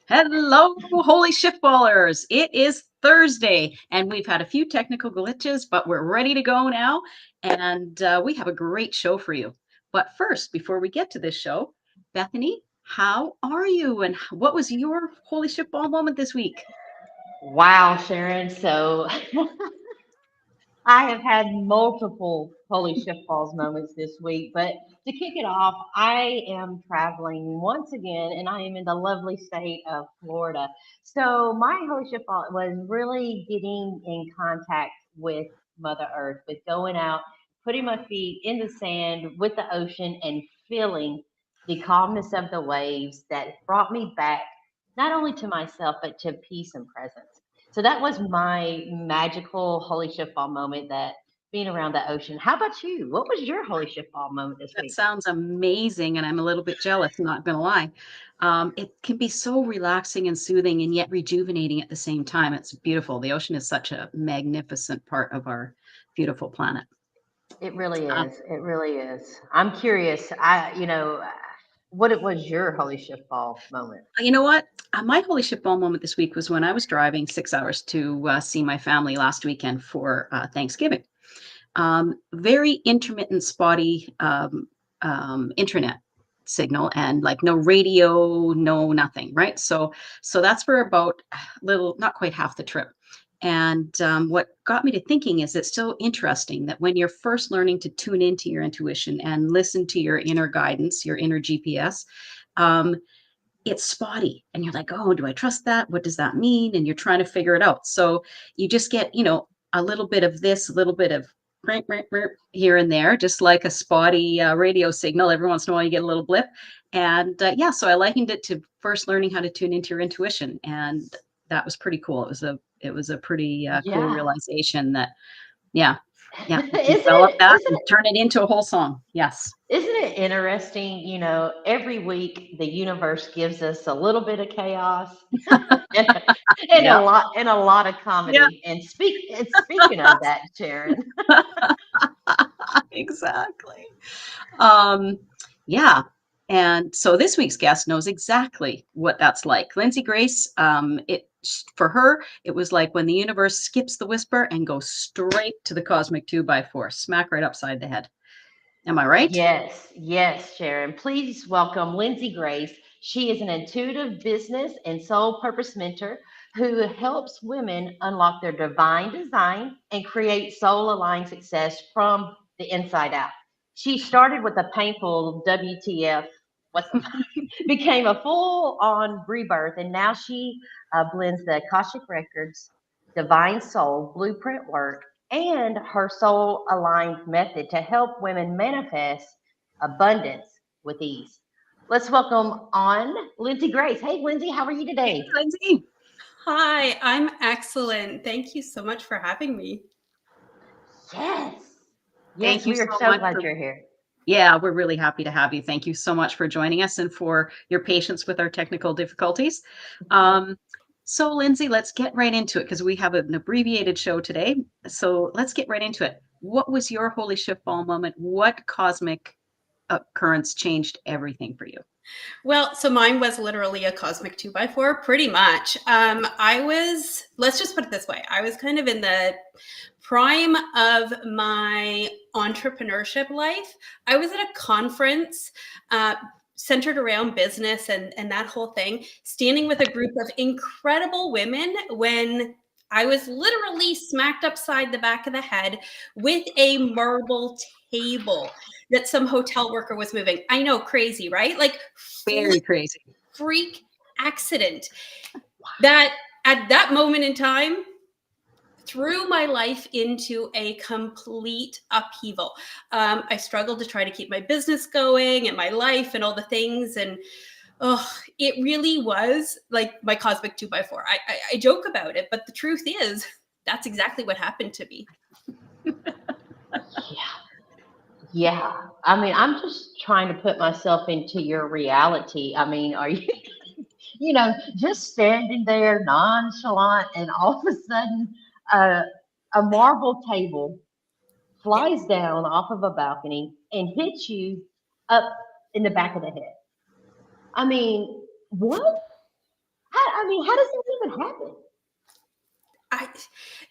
Hello, holy shiftballers. It is Thursday, and we've had a few technical glitches, but we're ready to go now, and we have a great show for you. But first, before we get to this show, Bethany, how are you, and what was your holy shiftball moment this week? Wow, Sharon. So I have had multiple holy shift falls moments this week, but to kick it off, I am traveling once again and I am in the lovely state of Florida. So my holy shift fall was really getting in contact with Mother Earth, with going out, putting my feet in the sand with the ocean and feeling the calmness of the waves that brought me back not only to myself, but to peace and presence. So that was my magical holy shift ball moment that being around the ocean. How about you? What was your holy shift ball moment this That week? sounds amazing, and I'm a little bit jealous, not gonna lie. It can be so relaxing and soothing and yet rejuvenating at the same time. It's beautiful. The ocean is such a magnificent part of our beautiful planet. It really Um, is. It really is. I'm curious. What it was your holy shift ball moment? You know what? My holy ship ball moment this week was when I was driving 6 hours to see my family last weekend for Thanksgiving. Very intermittent, spotty internet signal, and like no radio, no nothing, right? So that's for about little, not quite half the trip. And what got me to thinking is it's so interesting that when you're first learning to tune into your intuition and listen to your inner guidance, your inner GPS, um, it's spotty and you're like, oh, do I trust that? What does that mean? And you're trying to figure it out. So you just get, a little bit of this, a little bit of here and there, just like a spotty radio signal. Every once in a while you get a little blip. And yeah, so I likened it to first learning how to tune into your intuition. And that was pretty cool. It was a pretty cool Yeah. realization that, yeah, yeah, isn't you can develop it that isn't and turn it into a whole song. Yes. Isn't it interesting? Every week the universe gives us a little bit of chaos and, Yeah. and a lot of Yeah. comedy. And speaking of that, Sharon, Exactly. Um, yeah. And so this week's guest knows exactly what that's like. Lindsay Grace, for her, it was like when the universe skips the whisper and goes straight to the cosmic 2x4, smack right upside the head. Am I right? yes, Sharon. Please welcome Lindsay Grace. She is an intuitive business and soul purpose mentor who helps women unlock their divine design and create soul aligned success from the inside out. She started with a painful WTF, what's became a full on rebirth, and now she blends the Akashic Records, divine soul, blueprint work, and her soul aligned method to help women manifest abundance with ease. Let's welcome on Lindsay Grace. Hey, Lindsay, how are you Hey, today? Lindsay. Hi, I'm excellent. Thank you so much for having me. Yes. Thank Yes, you we are so so much glad for, you're here. yeah, we're really happy to have you. Thank you so much for joining us and for your patience with our technical difficulties. Um, so, Lindsay, let's get right into it because we have an abbreviated show today. So, let's get right into it. What was your holy shift ball moment? What cosmic occurrence changed everything for you? Well, so mine was literally a cosmic 2x4, pretty much. Let's just put it this way, I was kind of in the prime of my entrepreneurship life. I was at a conference centered around business and that whole thing, standing with a group of incredible women when I was literally smacked upside the back of the head with a marble table that some hotel worker was moving. I know, crazy, right? Like Very crazy. freak accident that at that moment in time threw my life into a complete upheaval. I struggled to try to keep my business going and my life and all the things. And it really was like my cosmic 2x4. I joke about it, but the truth is that's exactly what happened to me. Yeah. I mean, I'm just trying to put myself into your reality. I mean, are you, just standing there nonchalant, and all of a sudden, a marble table flies down off of a balcony and hits you up in the back of the head. I mean, what? How does that even happen?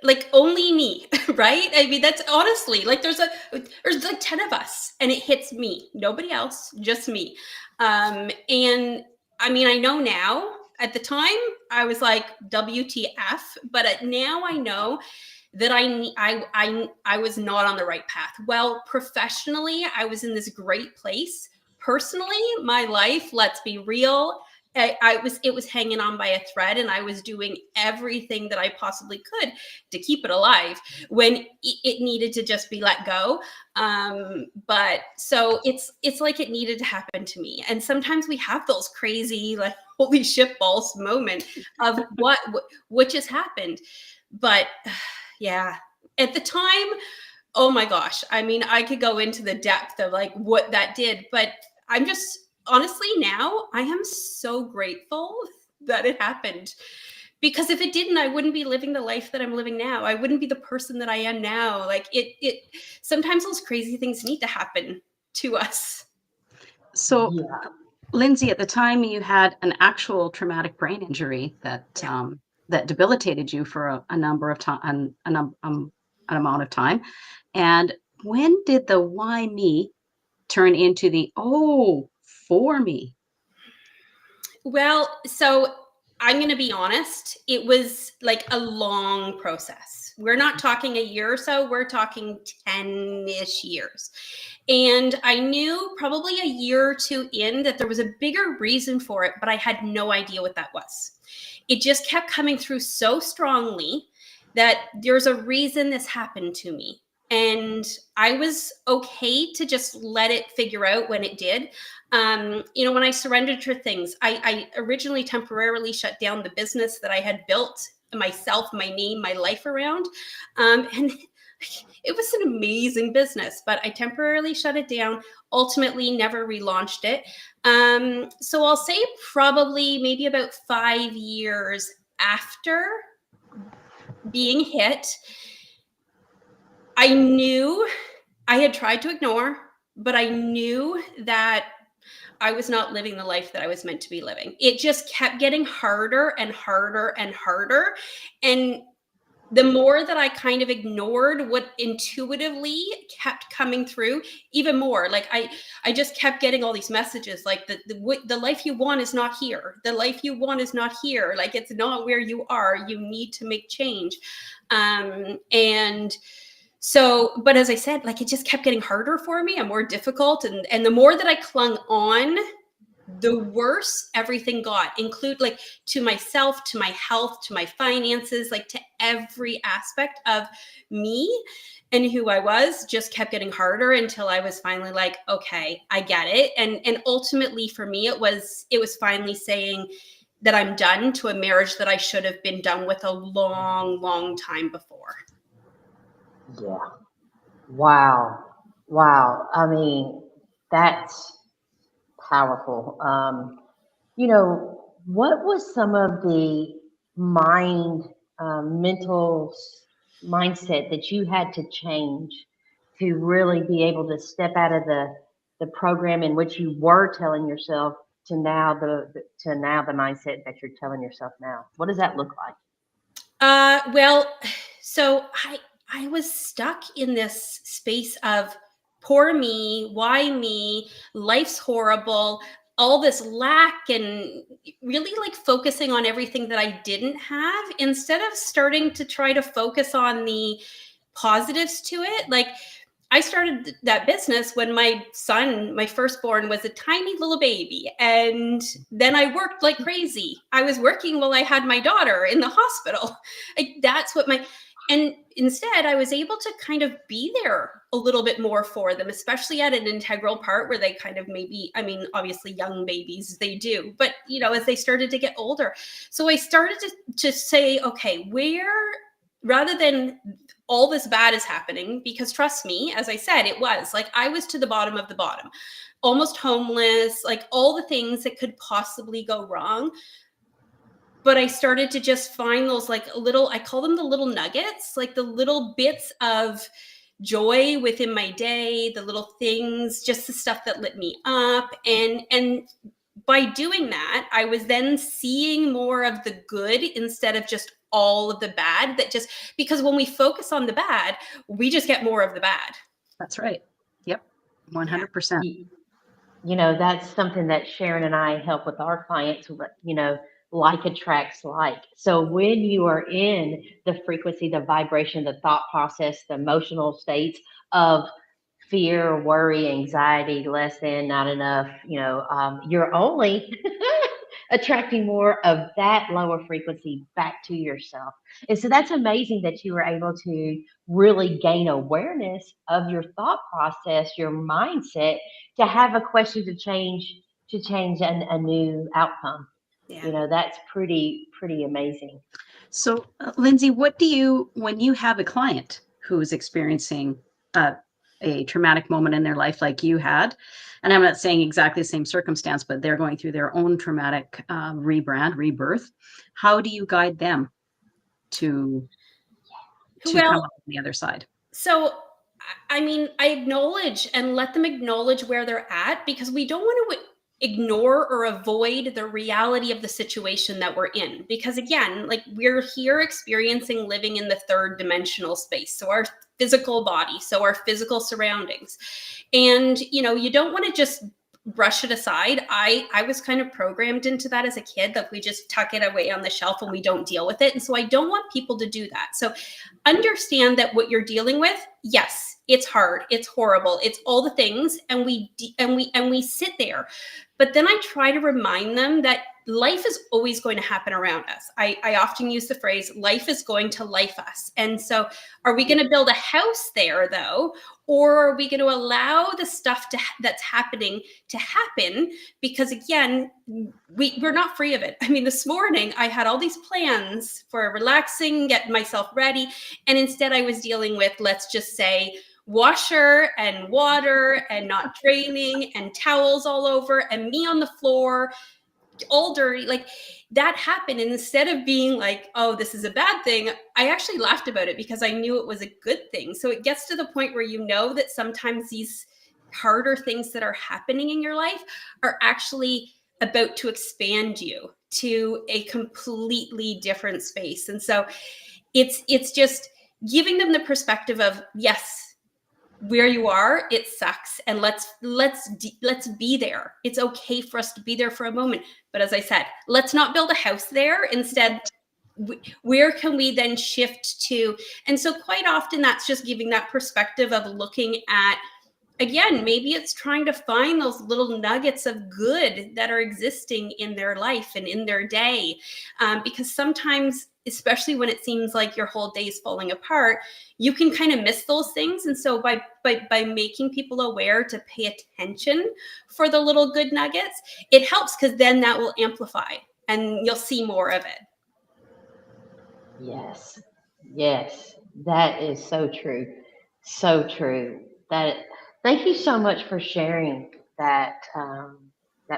Like only me, right? I mean, that's honestly like there's like 10 of us and it hits me, nobody else, just me. And I mean, I know now. At the time, I was like, WTF, but now I know that I was not on the right path. Well, professionally, I was in this great place. Personally, my life, let's be real, it was hanging on by a thread, and I was doing everything that I possibly could to keep it alive when it needed to just be let go. But so it's like it needed to happen to me. And sometimes we have those crazy, like, holy shit balls moment of what just happened. But yeah, at the time, oh my gosh, I mean, I could go into the depth of like what that did, but I'm just honestly now I am so grateful that it happened, because if it didn't, I wouldn't be living the life that I'm living now. I wouldn't be the person that I am now. Like it sometimes those crazy things need to happen to us. So, Lindsay, at the time you had an actual traumatic brain injury that that debilitated you for a number of time, an amount of time. And when did the why me turn into the for me? Well, so I'm going to be honest. It was like a long process. We're not talking a year or so. We're talking 10-ish years. And I knew probably a year or two in that there was a bigger reason for it, but I had no idea what that was. It just kept coming through so strongly that there's a reason this happened to me. And I was okay to just let it figure out when it did. When I surrendered to things, I originally temporarily shut down the business that I had built myself, my name, my life around. And it was an amazing business, but I temporarily shut it down, ultimately never relaunched it. So I'll say probably maybe about 5 years after being hit, I knew I had tried to ignore, but I knew that I was not living the life that I was meant to be living. It just kept getting harder and harder and harder. And the more that I kind of ignored what intuitively kept coming through, even more, like I just kept getting all these messages like the life you want is not here. The life you want is not here. Like, it's not where you are. You need to make change. And so, but as I said, like, it just kept getting harder for me and more difficult. And the more that I clung on, the worse everything got, include like to myself, to my health, to my finances, like to every aspect of me and who I was just kept getting harder until I was finally like, okay, I get it. And ultimately for me, it was finally saying that I'm done to a marriage that I should have been done with a long, long time before. Yeah. Wow. I mean, that's powerful. What was some of the mental mindset that you had to change to really be able to step out of the program in which you were telling yourself to now the mindset that you're telling yourself now? What does that look like? Well, so I was stuck in this space of poor me, why me, life's horrible, all this lack and really like focusing on everything that I didn't have instead of starting to try to focus on the positives to it. Like I started that business when my son, my firstborn, was a tiny little baby. And then I worked like crazy. I was working while I had my daughter in the hospital. Like that's what and instead I was able to kind of be there a little bit more for them, especially at an integral part where they kind of maybe, I mean, obviously young babies, they do, but as they started to get older. So I started to say, okay, rather than all this bad is happening, because trust me, as I said, it was like I was to the bottom of the bottom, almost homeless, like all the things that could possibly go wrong. But I started to just find those like I call them the little nuggets, like the little bits of joy within my day, the little things, just the stuff that lit me up. And by doing that, I was then seeing more of the good instead of just all of the bad, because when we focus on the bad, we just get more of the bad. That's right. Yep. 100%. That's something that Sharon and I help with our clients, like attracts like. So when you are in the frequency, the vibration, the thought process, the emotional states of fear, worry, anxiety, less than, not enough, you're only attracting more of that lower frequency back to yourself. And so that's amazing that you were able to really gain awareness of your thought process, your mindset, to have a question to change a new outcome. Yeah. That's pretty amazing. So, Lindsay, when you have a client who's experiencing a traumatic moment in their life like you had, and I'm not saying exactly the same circumstance, but they're going through their own traumatic rebirth, how do you guide them to come up on the other side? So, I mean, I acknowledge and let them acknowledge where they're at, because we don't want to ignore or avoid the reality of the situation that we're in. Because again, like we're here experiencing living in the third dimensional space. So our physical body, so our physical surroundings. And, you don't want to just brush it aside. I was kind of programmed into that as a kid, that we just tuck it away on the shelf and we don't deal with it. And so I don't want people to do that. So understand that what you're dealing with, yes, it's hard, it's horrible, it's all the things, and we sit there. But then I try to remind them that life is always going to happen around us. I often use the phrase, life is going to life us. And so are we going to build a house there though? Or are we going to allow the stuff that's happening to happen? Because again, we're not free of it. I mean, this morning I had all these plans for relaxing, getting myself ready. And instead I was dealing with, let's just say, washer and water and not draining and towels all over and me on the floor, all dirty. Like that happened. And instead of being like, oh, this is a bad thing, I actually laughed about it because I knew it was a good thing. So it gets to the point where that sometimes these harder things that are happening in your life are actually about to expand you to a completely different space. And so it's just giving them the perspective of, yes, where you are, it sucks, and let's be there. It's okay for us to be there for a moment, but as I said, let's not build a house there. Instead, where can we then shift to? And so quite often that's just giving that perspective of looking at, again, maybe it's trying to find those little nuggets of good that are existing in their life and in their day, because sometimes, especially when it seems like your whole day is falling apart, you can kind of miss those things. And so by making people aware to pay attention for the little good nuggets, it helps, because then that will amplify and you'll see more of it. Yes, that is so true. So true. Thank you so much for sharing that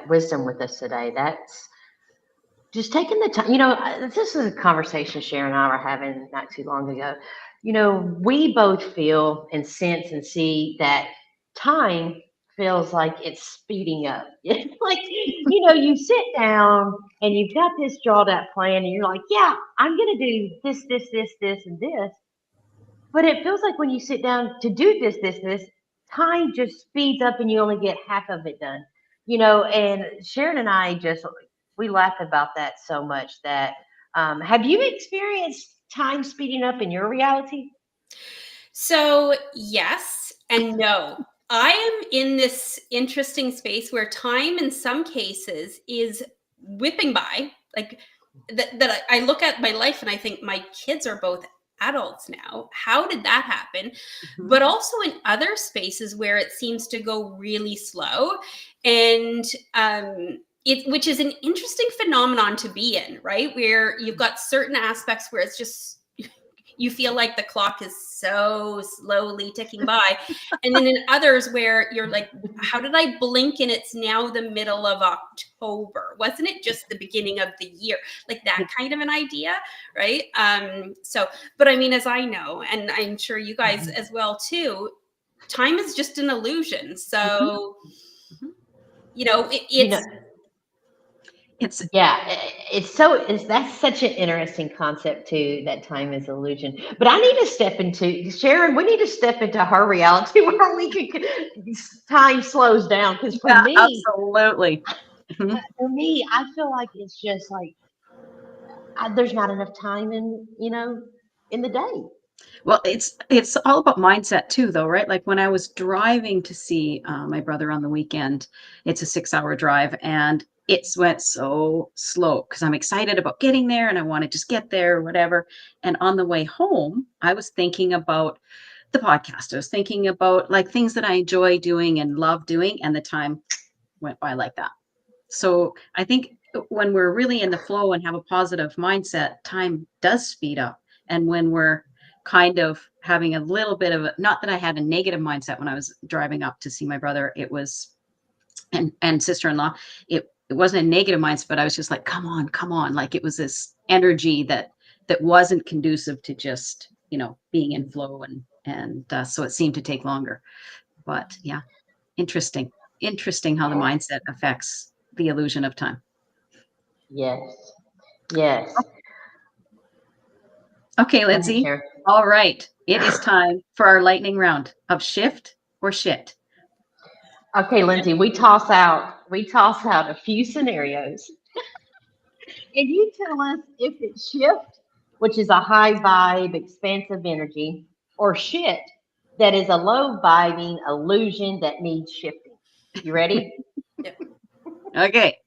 wisdom with us today. That's just taking the time. This is a conversation Sharon and I were having not too long ago. We both feel and sense and see that time feels like it's speeding up. Like, you sit down and you've got this jawed out plan and you're like, yeah, I'm going to do this, and this. But it feels like when you sit down to do this, time just speeds up and you only get half of it done. And Sharon and I we laugh about that so much that, have you experienced time speeding up in your reality? So, yes and no. I am in this interesting space where time, in some cases, is whipping by. Like that I look at my life and I think my kids are both adults now. How did that happen? Mhm. But also in other spaces where it seems to go really slow, and which is an interesting phenomenon to be in, right? Where you've got certain aspects where it's just you feel like the clock is so slowly ticking by. And then in others where you're like, how did I blink and it's now the middle of October? Wasn't it just the beginning of the year? Like that kind of an idea, right? But I mean, as I know, and I'm sure you guys as well too, time is just an illusion. So, Mhm. it's Yeah, that's such an interesting concept too, that time is illusion. But I need to step into Sharon, we need to step into her reality where time slows down. Because Yeah, absolutely. Mhm. for me, I feel like it's just like there's not enough time in the day. Well, it's all about mindset too, though, right? Like when I was driving to see my brother on the weekend, it's a 6-hour drive, and it's went so slow because I'm excited about getting there and I want to just get there or whatever. And on the way home, I was thinking about the podcast. I was thinking about like things that I enjoy doing and love doing, and the time went by like that. So I think when we're really in the flow and have a positive mindset, time does speed up. And when we're kind of having a little bit of not that I had a negative mindset when I was driving up to see my brother, it was and sister-in-law, it wasn't a negative mindset, but I was just like, come on, come on. Like it was this energy that wasn't conducive to just, being in flow and so it seemed to take longer. But yeah, interesting. Interesting how the Yeah. mindset affects the illusion of time. Yes. Yes. Okay, Go ahead, Lindsay. Sharon. All right. It is time for our lightning round of shift or shit. Okay, Lindsay, we toss out a few scenarios, and you tell us if it's shift, which is a high vibe, expansive energy, or shit, that is a low vibing illusion that needs shifting. You ready? Okay.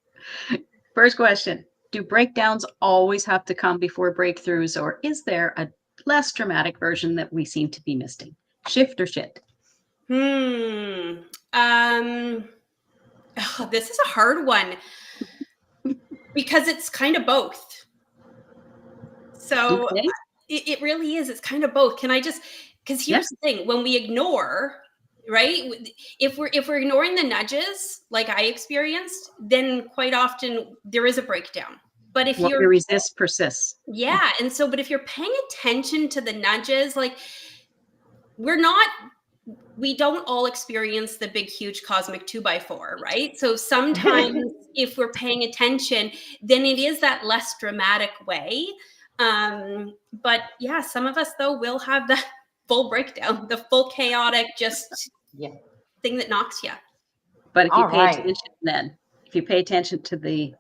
First question. Do breakdowns always have to come before breakthroughs, or is there a less dramatic version that we seem to be missing? Shift or shit? This is a hard one because it's kind of both. So Okay. it really is. It's kind of both. Because Yeah. here's the thing: when we ignore, right? If we're ignoring the nudges, like I experienced, then quite often there is a breakdown. But if What we you're, resist persists. yeah, but if you're paying attention to the nudges, like we're not. We don't all experience the big, huge cosmic 2x4, right? So sometimes if we're paying attention, then it is that less dramatic way. But yeah, some of us though will have that full breakdown, the full chaotic just Yeah. thing that knocks you. But if you All pay right. attention, then if you pay attention to the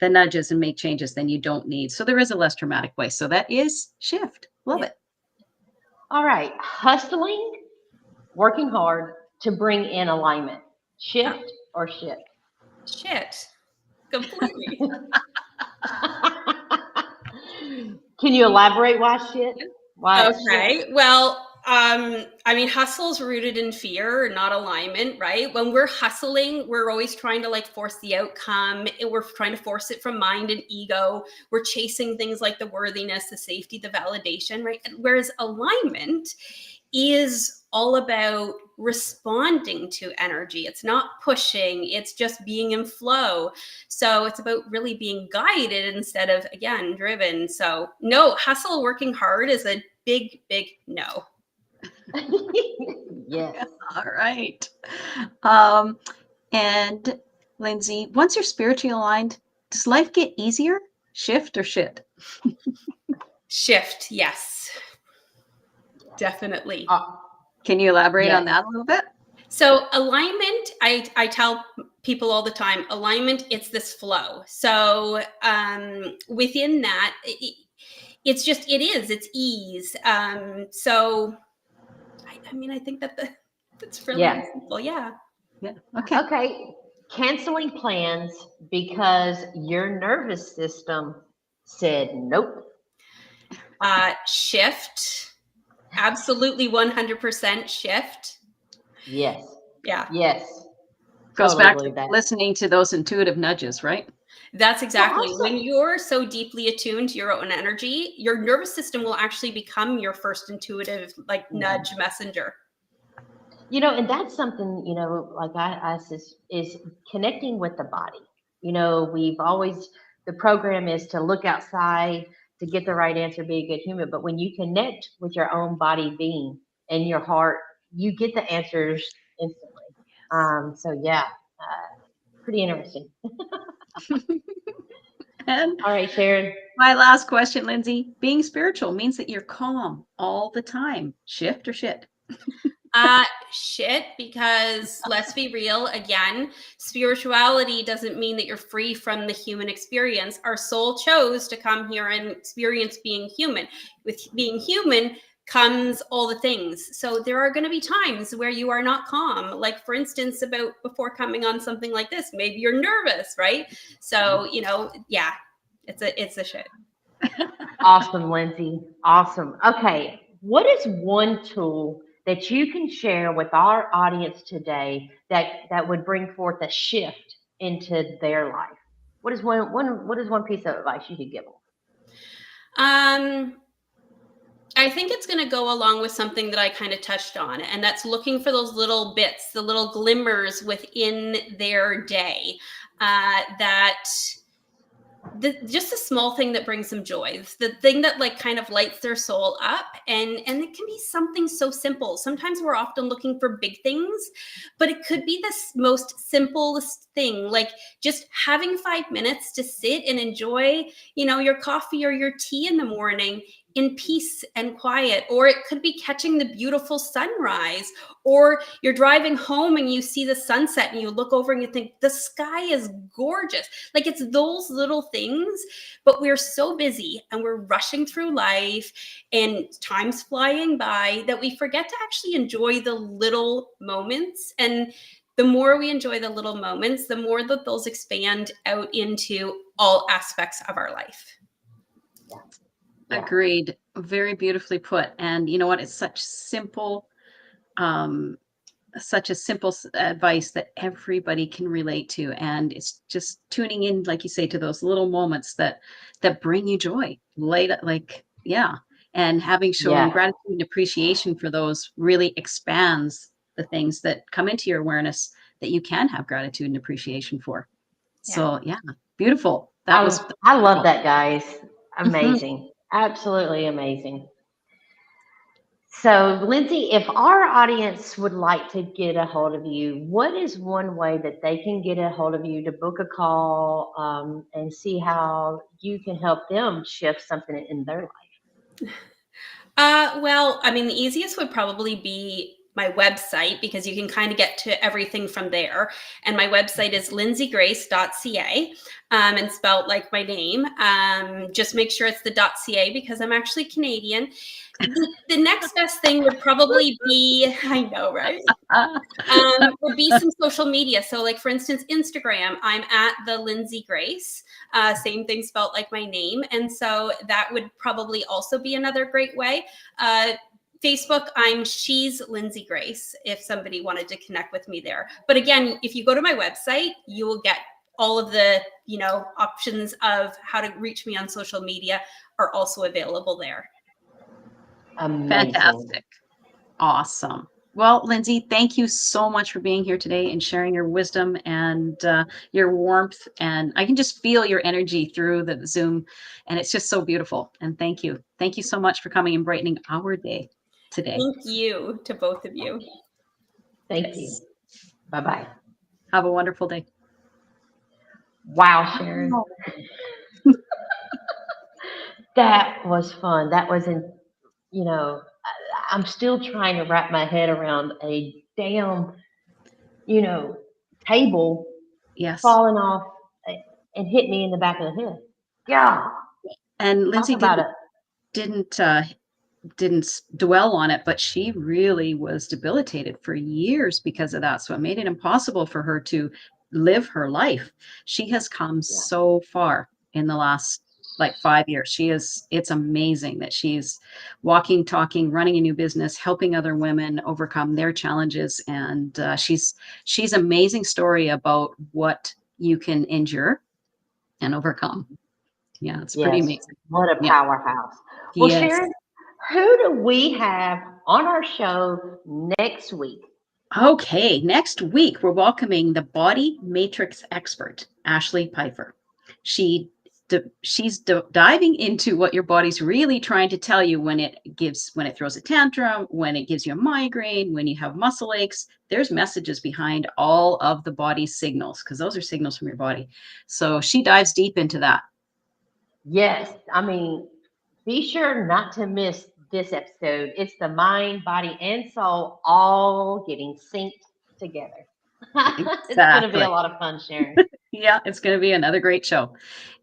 nudges and make changes, then you don't need. So there is a less dramatic way. So that is shift. Love Yeah. it. All right. Hustling, working hard to bring in alignment. Shift or shit? Shit. Completely. Can you elaborate why shit? Why it's shit? Okay. Well, I mean, hustle's rooted in fear, not alignment, right? When we're hustling, we're always trying to like force the outcome. We're trying to force it from mind and ego. We're chasing things like the worthiness, the safety, the validation, right? Whereas alignment is all about responding to energy. It's not pushing, it's just being in flow. So it's about really being guided instead of, again, driven. So no, hustle, working hard is a big, big no. Yes. All right. And Lindsay, once you're spiritually aligned, does life get easier? Shift or shit? Shift, yes. Definitely. Can you elaborate on Yes. that a little bit? So alignment, I tell people all the time, alignment, it's this flow. So within that, it's just, it's ease. So I mean, I think that that's really Yeah. simple. Yeah. Yeah. Okay. Okay. Canceling plans because your nervous system said nope. Shift. Absolutely 100% shift. Yes. Yeah. Yes. Goes Totally back to believe that. listening to those intuitive nudges, right? That's Well, exactly also, when you're so deeply attuned to your own energy, your nervous system will actually become your first intuitive, like, nudge messenger. and that's something, like I is connecting with the body. We've always, the program is to look outside to get the right answer, be a good human. But when you connect with your own body being and your heart, you get the answers instantly. So yeah, pretty interesting. And All right, Sharon. my last question, Lindsay, being spiritual means that you're calm all the time. Shift or shit? Shit, because let's be real again, spirituality doesn't mean that you're free from the human experience. Our soul chose to come here and experience being human. With being human comes all the things. So there are going to be times where you are not calm. Like, for instance, about before coming on something like this, maybe you're nervous, right? So, yeah, it's a shit. Awesome, Lindsay. Awesome. Okay. What is one tool that you can share with our audience today that would bring forth a shift into their life? What is one piece of advice you could give them? I think it's going to go along with something that I kind of touched on, and that's looking for those little bits, the little glimmers within their day, that just a small thing that brings them joy, the thing that, like, kind of lights their soul up. And it can be something so simple. Sometimes we're often looking for big things, but it could be the most simplest thing, like just having 5 minutes to sit and enjoy, your coffee or your tea in the morning in peace and quiet. Or it could be catching the beautiful sunrise, or you're driving home and you see the sunset and you look over and you think the sky is gorgeous. Like, it's those little things. But we're so busy and we're rushing through life and time's flying by that we forget to actually enjoy the little moments. And the more we enjoy the little moments, the more that those expand out into all aspects of our life. Yeah. Agreed. Very beautifully put. And you know what? It's um, such a simple advice that everybody can relate to. And it's just tuning in, like you say, to those little moments that bring you joy. Yeah. And having shown Yeah. gratitude and appreciation for those really expands the things that come into your awareness that you can have gratitude and appreciation for. So yeah, beautiful. That was I love beautiful. that, guys. Mhm. Amazing. Absolutely amazing. So, Lindsay, if our audience would like to get a hold of you, what is one way that they can get a hold of you to book a call, and see how you can help them shift something in their life? Well, I mean, the easiest would probably be my website, because you can kind of get to everything from there. And my website is lindsaygrace.ca, and spelled like my name. Just make sure it's the .ca, because I'm actually Canadian. The next best thing would probably be, I know, right? Would be some social media. So, like, for instance, Instagram, I'm at the Lindsay Grace. Same thing, spelled like my name. And so that would probably also be another great way. Facebook, I'm She's Lindsay Grace, if somebody wanted to connect with me there. But again, if you go to my website, you will get all of the, options of how to reach me on social media are also available there. Amazing. Fantastic. Awesome. Well, Lindsay, thank you so much for being here today and sharing your wisdom and your warmth. And I can just feel your energy through the Zoom, and it's just so beautiful. And thank you. Thank you so much for coming and brightening our day today. Thank you to both of you. Thank you. Bye-bye. Have a wonderful day. Wow, Sharon. That was fun. That was I'm still trying to wrap my head around a damn table Yes. falling off and hit me in the back of the head. Yeah. And Lindsay Talk about didn't dwell on it, but she really was debilitated for years because of that. So it made it impossible for her to live her life. She has come so far in the last like 5 years. It's amazing that she's walking, talking, running a new business, helping other women overcome their challenges. And she's amazing story about what you can endure and overcome. Yeah, it's pretty Yes. amazing. What a Yeah. powerhouse. Well, Yes. Sharon, who do we have on our show next week? Okay, next week we're welcoming the body matrix expert, Ashley Pfeiffer. She's diving into what your body's really trying to tell you when it throws a tantrum, when it gives you a migraine, when you have muscle aches. There's messages behind all of the body's signals because those are signals from your body. So she dives deep into that. Yes. I mean, be sure not to miss this episode. It's the mind, body, and soul all getting synced together. It's going to be a lot of fun, Sharon. Yeah, it's going to be another great show.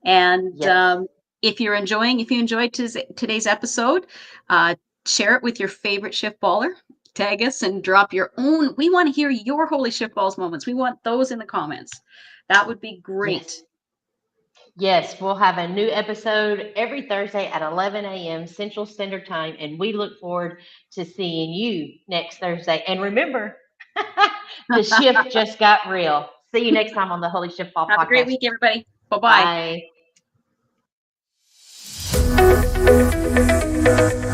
And Yes. if you enjoyed today's episode, share it with your favorite shift baller. Tag us and drop your own. We want to hear your holy shift balls moments. We want those in the comments. That would be great. Yes, we'll have a new episode every Thursday at 11 a.m. Central Standard Time, and we look forward to seeing you next Thursday. And remember, the shift just got real. See you next time on the Holy Shift Ball Podcast. Have a great week, everybody. Bye-bye. Bye.